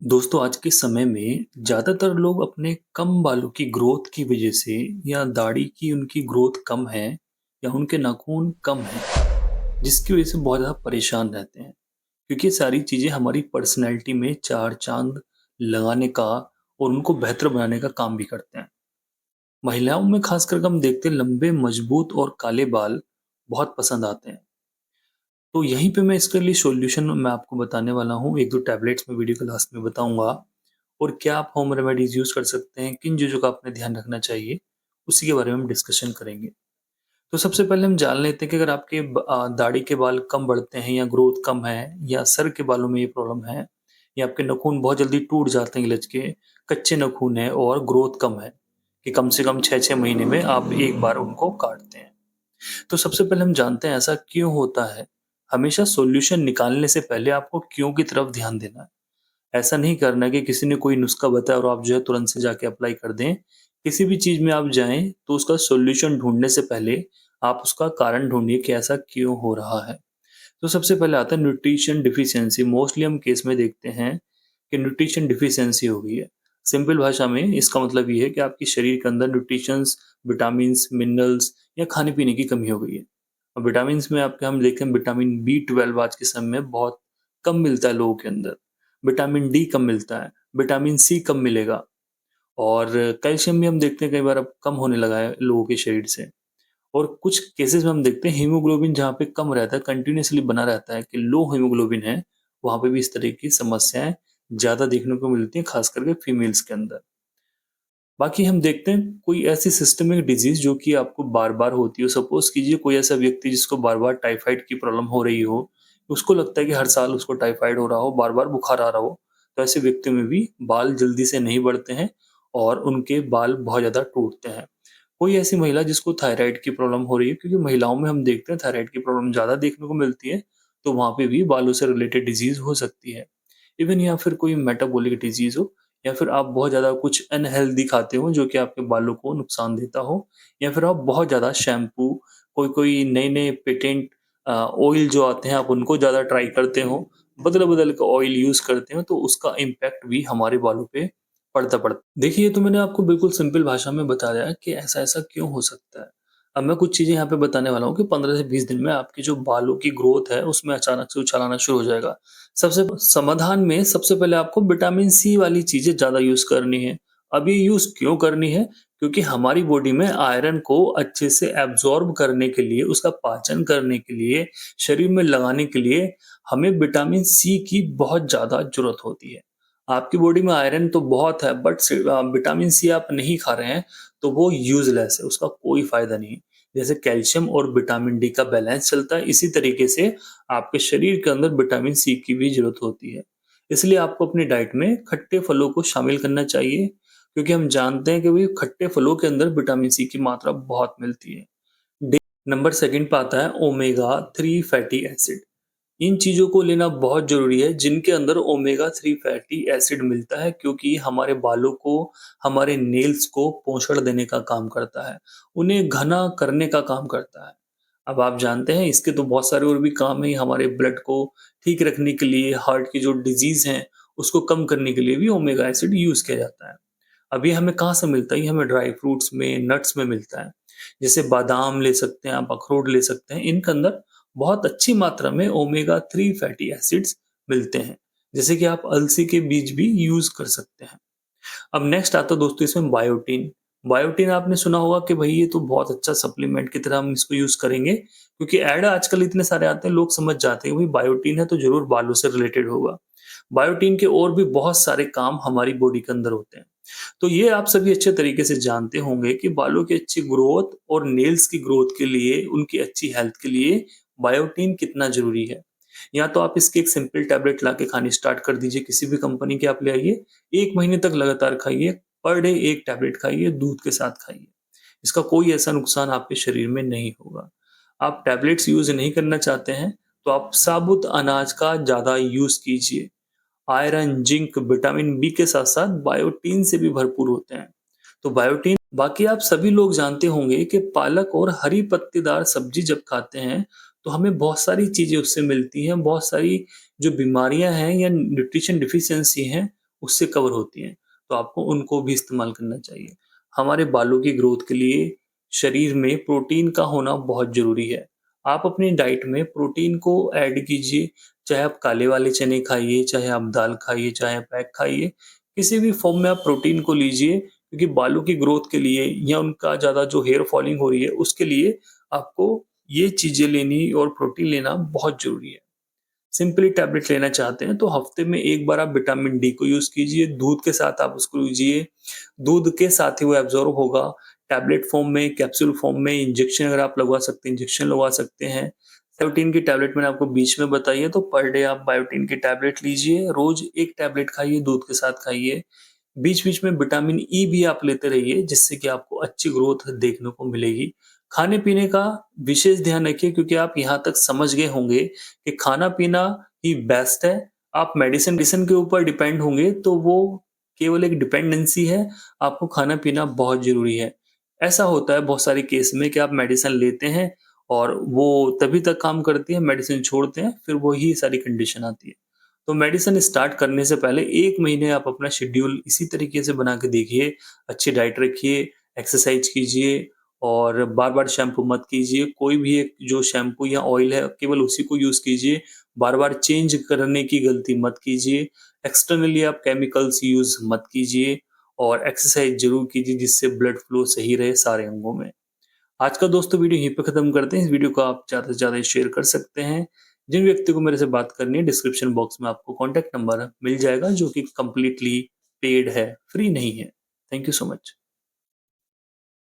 दोस्तों आज के समय में ज़्यादातर लोग अपने कम बालों की ग्रोथ की वजह से या दाढ़ी की उनकी ग्रोथ कम है या उनके नाखून कम हैं, जिसकी वजह से बहुत ज़्यादा परेशान रहते हैं। क्योंकि ये सारी चीज़ें हमारी पर्सनैलिटी में चार चाँद लगाने का और उनको बेहतर बनाने का काम भी करते हैं। महिलाओं में ख़ास करके हम देखते हैं लंबे, मजबूत और काले बाल बहुत पसंद आते हैं। तो यहीं पे मैं इसके लिए सॉल्यूशन मैं आपको बताने वाला हूँ, 1-2 टैबलेट्स मैं वीडियो के लास्ट में बताऊँगा। और क्या आप होम रेमेडीज़ यूज़ कर सकते हैं, किन चीज़ों का आपने ध्यान रखना चाहिए, उसी के बारे में हम डिस्कशन करेंगे। तो सबसे पहले हम जान लेते हैं कि अगर आपके दाढ़ी के बाल कम बढ़ते हैं या ग्रोथ कम है या सर के बालों में ये प्रॉब्लम है या आपके नाखून बहुत जल्दी टूट जाते हैं गिलज के, कच्चे नाखून हैं और ग्रोथ कम है, कि कम से कम 6-6 महीने में आप एक बार उनको काटते हैं। तो सबसे पहले हम जानते हैं ऐसा क्यों होता है? हमेशा सॉल्यूशन निकालने से पहले आपको क्यों की तरफ ध्यान देना है। ऐसा नहीं करना है कि किसी ने कोई नुस्खा बताया और आप जो है तुरंत से जाके अप्लाई कर दें। किसी भी चीज़ में आप जाएँ तो उसका सॉल्यूशन ढूँढने से पहले आप उसका कारण ढूँढिए कि ऐसा क्यों हो रहा है। तो सबसे पहले आता है न्यूट्रिशन डेफिशिएंसी। मोस्टली हम केस में देखते हैं कि न्यूट्रिशन डेफिशिएंसी हो गई है। सिंपल भाषा में इसका मतलब ये है कि आपके शरीर के अंदर न्यूट्रिशंस, विटामिन्स, मिनरल्स या खाने-पीने की कमी हो गई है। और विटामिन्स में आपके हम देखें विटामिन बी 12 आज के समय में बहुत कम मिलता है लोगों के अंदर। विटामिन डी कम मिलता है, विटामिन सी कम मिलेगा और कैल्शियम भी हम देखते हैं कई बार अब कम होने लगा है लोगों के शरीर से। और कुछ केसेस में हम देखते हैं हीमोग्लोबिन जहाँ पे कम रहता है, कंटिन्यूअसली बना रहता है कि लो हीमोग्लोबिन है, वहाँ पे भी इस तरह की समस्याएँ ज़्यादा देखने को मिलती हैं, खास करके फीमेल्स के अंदर। बाकी हम देखते हैं कोई ऐसी सिस्टमिक डिजीज़ जो कि आपको बार-बार होती हो, सपोज़ कीजिए कोई ऐसा व्यक्ति जिसको बार-बार टाइफाइड की प्रॉब्लम हो रही हो, उसको लगता है कि हर साल उसको टाइफाइड हो रहा हो, बार-बार बुखार आ रहा हो, तो ऐसे व्यक्ति में भी बाल जल्दी से नहीं बढ़ते हैं और उनके बाल बहुत ज़्यादा टूटते हैं। कोई ऐसी महिला जिसको थायराइड की प्रॉब्लम हो रही है, क्योंकि महिलाओं में हम देखते हैं थायराइड की प्रॉब्लम ज़्यादा देखने को मिलती है, तो वहाँ पे भी बालों से रिलेटेड डिज़ीज़ हो सकती है। इवन या फिर कोई मेटाबॉलिक डिज़ीज़ हो या फिर आप बहुत ज़्यादा कुछ अनहेल्दी खाते हो जो कि आपके बालों को नुकसान देता हो या फिर आप बहुत ज़्यादा शैम्पू, कोई-कोई नए-नए पेटेंट ऑयल जो आते हैं आप उनको ज़्यादा ट्राई करते हो, बदल-बदल के ऑयल यूज़ करते हो, तो उसका इम्पैक्ट भी हमारे बालों पे पड़ता। देखिए, ये तो मैंने आपको बिल्कुल सिंपल भाषा में बता दिया कि ऐसा-ऐसा क्यों हो सकता है। अब मैं कुछ चीज़ें यहाँ पे बताने वाला हूँ कि 15 से 20 दिन में आपकी जो बालों की ग्रोथ है, उसमें अचानक से उछाल आना शुरू हो जाएगा। सबसे समाधान में सबसे पहले आपको विटामिन सी वाली चीज़ें ज़्यादा यूज़ करनी है। अब ये यूज़ क्यों करनी है? क्योंकि हमारी बॉडी में आयरन को अच्छे से एब्ज़ॉर्ब करने के लिए, उसका पाचन करने के लिए, शरीर में लगाने के लिए हमें विटामिन सी की बहुत ज़्यादा ज़रूरत होती है। आपकी बॉडी में आयरन तो बहुत है बट विटामिन सी आप नहीं खा रहे हैं, तो वो यूज़लेस है, उसका कोई फ़ायदा नहीं है। जैसे कैल्शियम और विटामिन डी का बैलेंस चलता है, इसी तरीके से आपके शरीर के अंदर विटामिन सी की भी ज़रूरत होती है। इसलिए आपको अपनी डाइट में खट्टे फलों को शामिल करना चाहिए, क्योंकि हम जानते हैं कि भई खट्टे फलों के अंदर विटामिन सी की मात्रा बहुत मिलती है। डे नंबर 2 पे आता है ओमेगा 3 फैटी एसिड। इन चीज़ों को लेना बहुत ज़रूरी है जिनके अंदर ओमेगा 3 फैटी एसिड मिलता है, क्योंकि हमारे बालों को, हमारे नेल्स को पोषण देने का काम करता है, उन्हें घना करने का काम करता है। अब आप जानते हैं इसके तो बहुत सारे और भी काम हैं, हमारे ब्लड को ठीक रखने के लिए, हार्ट की जो डिज़ीज़ हैं, उसको कम करने के लिए भी ओमेगा एसिड यूज़ किया जाता है। अब ये हमें कहाँ से मिलता है? ये हमें ड्राई फ्रूट्स में, नट्स में मिलता है। जैसे बादाम ले सकते हैं आप, अखरोट ले सकते हैं, इनके अंदर बहुत अच्छी मात्रा में ओमेगा 3 फैटी एसिड्स मिलते हैं। जैसे कि आप अलसी के बीज भी यूज़ कर सकते हैं। अब नेक्स्ट आता है दोस्तों इसमें बायोटीन। बायोटीन आपने सुना होगा कि भई ये तो बहुत अच्छा सप्लीमेंट की तरह हम इसको यूज़ करेंगे, क्योंकि ऐड आजकल इतने सारे आते हैं, लोग समझ जाते हैं भई बायोटीन है तो ज़रूर बालों से रिलेटेड होगा। बायोटीन के और भी बहुत सारे काम हमारी बॉडी के अंदर होते हैं। तो ये आप सभी अच्छे तरीके से जानते होंगे कि बालों की अच्छी ग्रोथ और नेल्स की ग्रोथ के लिए, उनकी अच्छी हेल्थ के लिए बायोटीन कितना ज़रूरी है। या तो आप इसकी एक सिंपल टैबलेट लाके खानी स्टार्ट कर दीजिए, किसी भी कंपनी की आप ले आइए, 1 महीने तक लगातार खाइए, पर डे 1 टैबलेट खाइए, दूध के साथ खाइए। इसका कोई ऐसा नुकसान आपके शरीर में नहीं होगा। आप टैबलेट्स यूज़ नहीं करना चाहते हैं, तो आप साबुत अनाज का ज़्यादा यूज़ कीजिए। आयरन, जिंक, विटामिन बी के साथ-साथ बायोटीन से भी भरपूर होते हैं। तो बायोटीन बाकी आप सभी लोग जानते होंगे कि पालक और हरी पत्तेदार सब्जी जब खाते हैं, तो हमें बहुत सारी चीज़ें उससे मिलती हैं, बहुत सारी जो बीमारियाँ हैं या न्यूट्रिशन डेफिशिएंसी हैं, उससे कवर होती हैं, तो आपको उनको भी इस्तेमाल करना चाहिए। हमारे बालों की ग्रोथ के लिए शरीर में प्रोटीन का होना बहुत ज़रूरी है। आप अपनी डाइट में प्रोटीन को ऐड कीजिए, चाहे आप काले वाले चने खाइए, चाहे आप दाल खाइए, चाहे आप एग खाइए, किसी भी फ़ॉर्म में आप प्रोटीन को लीजिए, क्योंकि बालों की ग्रोथ के लिए या उनका ज़्यादा जो हेयर फॉलिंग हो रही है, उसके लिए आपको ये चीज़ें लेनी और प्रोटीन लेना बहुत ज़रूरी है। सिंपली टैबलेट लेना चाहते हैं तो हफ्ते में 1 बार आप विटामिन डी को यूज़ कीजिए, दूध के साथ आप उसको लीजिए, दूध के साथ ही वो एब्ज़ॉर्ब होगा, टैबलेट फ़ॉर्म में, कैप्सूल फ़ॉर्म में, इंजेक्शन अगर आप लगवा सकते हैं, इंजेक्शन लगवा सकते हैं। बायोटिन की टैबलेट मैंने आपको बीच में बताई है, तो पर डे आप बायोटिन की टैबलेट लीजिए, रोज़ 1 टैबलेट खाइए, दूध के साथ खाइए। बीच-बीच में विटामिन ई भी आप लेते रहिए, जिससे कि आपको अच्छी ग्रोथ देखने को मिलेगी। खाने-पीने का विशेष ध्यान रखिए, क्योंकि आप यहाँ तक समझ गए होंगे कि खाना-पीना ही बेस्ट है। आप मेडिसिन मेडिसिन के ऊपर डिपेंड होंगे तो वो केवल एक डिपेंडेंसी है, आपको खाना-पीना बहुत ज़रूरी है। ऐसा होता है बहुत सारे केस में कि आप मेडिसिन लेते हैं और वो तभी तक काम करती है, मेडिसिन छोड़ते हैं, फिर वही सारी कंडीशन आती है। तो मेडिसिन स्टार्ट करने से पहले 1 महीने आप अपना शेड्यूल इसी तरीके से बना के देखिए, अच्छी डाइट रखिए, एक्सरसाइज कीजिए और बार-बार शैम्पू मत कीजिए। कोई भी एक जो शैम्पू या ऑयल है, केवल उसी को यूज़ कीजिए। बार-बार चेंज करने की गलती मत कीजिए। एक्सटर्नली आप केमिकल्स यूज़ मत कीजिए और एक्सरसाइज ज़रूर कीजिए, जिससे ब्लड फ्लो सही रहे सारे अंगों में। आज का दोस्तों वीडियो यहीं पे खत्म करते हैं। इस वीडियो को आप ज़्यादा से ज़्यादा शेयर कर सकते हैं। जिन व्यक्ति को मेरे से बात करनी है, डिस्क्रिप्शन बॉक्स में आपको कॉन्टैक्ट नंबर मिल जाएगा, जो कि कंप्लीटली पेड है, फ्री नहीं है। Thank you so much.